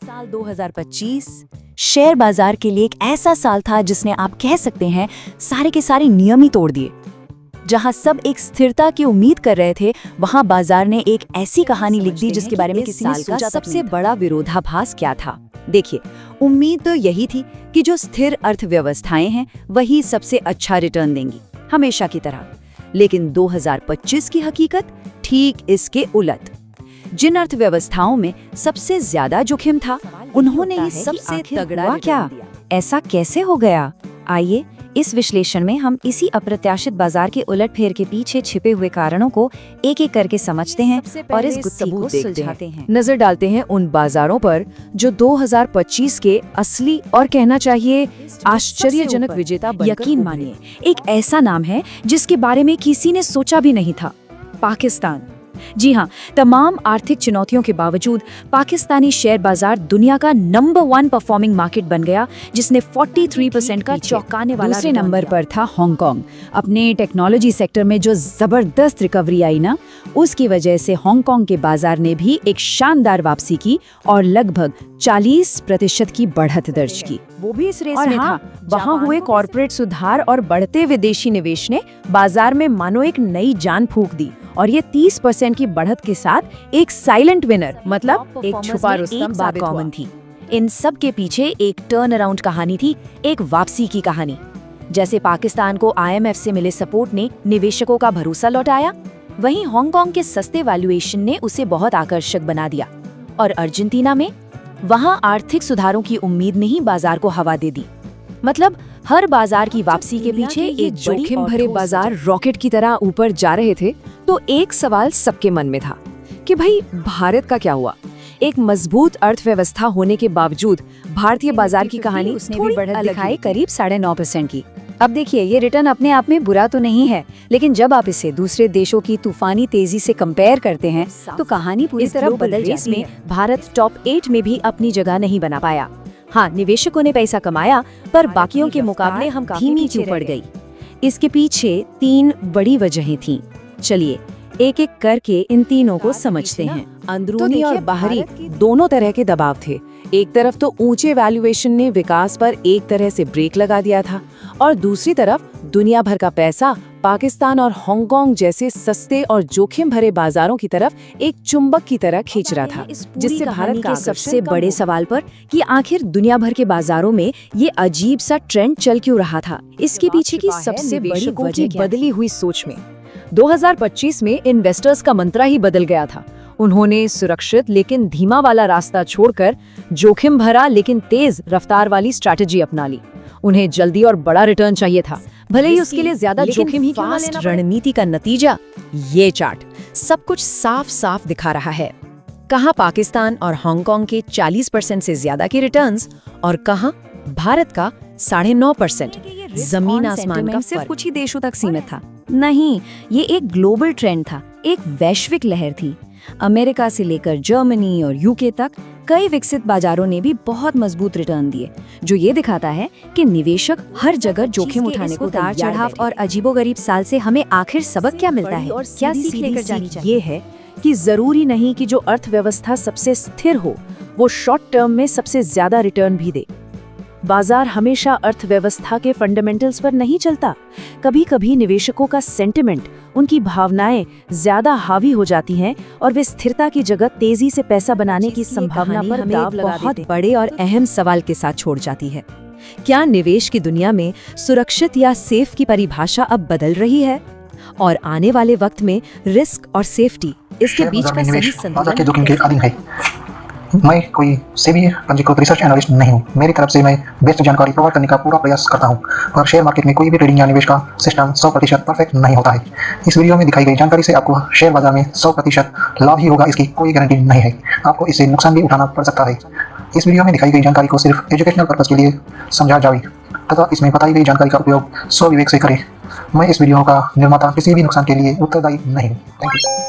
साल 2025 शेयर बाजार के लिए एक ऐसा साल था जिसने आप कह सकते हैं सारे के सारे नियम ही तोड़ दिए। जहां सब एक स्थिरता की उम्मीद कर रहे थे, वहां बाजार ने एक ऐसी कहानी लिख दी जिसके बारे में किसी ने सोचा सबसे बड़ा विरोधाभास क्या था। देखिए, उम्मीद तो यही थी कि जो स्थिर अर्थव्यवस्थाएं हैं वही सबसे अच्छा रिटर्न देंगी, हमेशा की तरह। लेकिन 2025 की हकीकत ठीक इसके उलट। जिन अर्थव्यवस्थाओं में सबसे ज्यादा जोखिम था, उन्होंने ही सबसे तगड़ा क्या? ऐसा कैसे हो गया? आइए इस विश्लेषण में हम इसी अप्रत्याशित बाजार के उलटफेर के पीछे छिपे हुए कारणों को एक एक करके समझते हैं और इस गुत्थी को सुलझाते हैं। नजर डालते हैं उन बाजारों पर जो 2025 के असली और कहना चाहिए आश्चर्यजनक विजेता बनकर यकीन मानिए, एक ऐसा नाम है जिसके बारे में किसी ने सोचा भी नहीं था, पाकिस्तान। जी हाँ, तमाम आर्थिक चुनौतियों के बावजूद पाकिस्तानी शेयर बाजार दुनिया का नंबर 1 परफॉर्मिंग मार्केट बन गया, जिसने 43% का चौंकाने वाला। दूसरे नंबर पर था हांगकांग। अपने टेक्नोलॉजी सेक्टर में जो जबरदस्त रिकवरी आई ना, उसकी वजह से हांगकांग के बाजार ने भी एक शानदार वापसी की और लगभग 40% की बढ़त दर्ज की। वो भी इस रेस और में हाँ, था। वहाँ हुए कॉर्पोरेट सुधार और बढ़ते विदेशी निवेश ने बाजार में मानो एक नई जान फूंक दी, और ये 30% की बढ़त के साथ एक साइलेंट विनर, मतलब एक छुपा रुस्तम साबित हुआ। कॉमन थी। इन सब के पीछे एक टर्न अराउंड कहानी थी, एक वापसी की कहानी। जैसे पाकिस्तान को IMF से मिले सपोर्ट ने निवेशकों का भरोसा लौटाया, वहीं हांगकांग के सस्ते वैल्यूएशन ने उसे बहुत आकर्षक बना दिया। और अर्जेंटीना में वहां आर्थिक सुधारों की उम्मीद ने ही बाजार को हवा दे दी। मतलब हर बाजार की वापसी के पीछे एक जोखिम भरे बाजार रॉकेट की तरह ऊपर जा रहे थे, तो एक सवाल सबके मन में था कि भाई भारत का क्या हुआ? एक मजबूत अर्थव्यवस्था होने के बावजूद भारतीय बाजार की कहानी उसने थोड़ी भी बढ़त अलग दिखाई, ही। करीब 9.5% की। अब देखिए, ये रिटर्न अपने आप में बुरा तो नहीं है, लेकिन जब आप इसे दूसरे देशों की तूफानी तेजी से कंपेयर करते हैं तो कहानी पूरी तरह बदल जाती है। भारत टॉप 8 में भी अपनी जगह नहीं बना पाया। हाँ, निवेशकों ने पैसा कमाया, पर बाकियों के मुकाबले हम धीमी क्यों पड़ गई? इसके पीछे 3 बड़ी वजहें थीं। चलिए एक एक करके इन तीनों को समझते हैं। अंदरूनी और बाहरी दोनों तरह के दबाव थे। एक तरफ तो ऊंचे वैल्यूएशन ने विकास पर एक तरह से ब्रेक लगा दिया था, और दूसरी तरफ दुनिया भर का पैसा पाकिस्तान और हांगकांग जैसे सस्ते और जोखिम भरे बाजारों की तरफ एक चुंबक की तरह खींच रहा था, जिससे भारत का सबसे बड़े सवाल पर कि आखिर दुनिया भर के बाजारों में ये अजीब सा ट्रेंड चल क्यों रहा था, इसके पीछे की सबसे बड़ी वजह क्या बदली हुई सोच में 2025 में इन्वेस्टर्स का मंत्रा ही बदल गया था। उन्होंने सुरक्षित लेकिन धीमा वाला रास्ता छोड़कर जोखिम भरा लेकिन तेज रफ्तार वाली स्ट्रैटेजी अपना ली। उन्हें जल्दी और बड़ा रिटर्न चाहिए था, भले ही उसके लिए ज्यादा जोखिम ही क्यों ना लेना पड़े। रणनीति का नतीजा ये चार्ट सब कुछ साफ साफ दिखा रहा है। कहाँ पाकिस्तान और हांगकांग के 40% से ज्यादा के रिटर्न्स और कहाँ भारत का 9.5%। जमीन आसमान का सिर्फ कुछ ही देशों तक सीमित था। नहीं, ये एक ग्लोबल ट्रेंड था, एक वैश्विक लहर थी। अमेरिका से लेकर जर्मनी और यूके तक कई विकसित बाजारों ने भी बहुत मजबूत रिटर्न दिए, जो ये दिखाता है कि निवेशक हर जगह जोखिम उठाने को उतार चढ़ाव और अजीबोगरीब साल से हमें आखिर सबक क्या मिलता है, क्या सीख लेकर जानी चाहिए? ये है कि जरूरी नहीं कि जो अर्थव्यवस्था सबसे स्थिर हो वो शॉर्ट टर्म में सबसे ज्यादा रिटर्न भी दे। बाजार हमेशा अर्थव्यवस्था के फंडामेंटल्स पर नहीं चलता। कभी कभी निवेशकों का सेंटिमेंट, उनकी भावनाएं ज्यादा हावी हो जाती हैं और वे स्थिरता की जगह तेजी से पैसा बनाने की संभावना पर दाव लगा देते हैं। बहुत बड़े और अहम सवाल के साथ छोड़ जाती है। क्या निवेश की दुनिया में सुरक्षित या सेफ की परिभाषा अब बदल रही है? और आने वाले वक्त में रिस्क और सेफ्टी, इसके बीच का सही संतुलन। मैं कोई सेबी पंजीकृत रिसर्च एनालिस्ट नहीं हूँ। मेरी तरफ से मैं बेस्ट जानकारी प्रोवाइड करने का पूरा प्रयास करता हूँ, और शेयर मार्केट में कोई भी ट्रेडिंग या निवेश का सिस्टम 100% परफेक्ट नहीं होता है। इस वीडियो में दिखाई गई जानकारी से आपको शेयर बाजार में 100% लाभ ही होगा, इसकी कोई गारंटी नहीं है। आपको इससे नुकसान भी उठाना पड़ सकता है। इस वीडियो में दिखाई गई जानकारी को सिर्फ एजुकेशनल पर्पज के लिए समझा जाए तथा इसमें बताई गई जानकारी का उपयोग स्वविवेक से करें। मैं इस वीडियो का निर्माता किसी भी नुकसान के लिए उत्तरदायी नहीं हूँ। Thank you.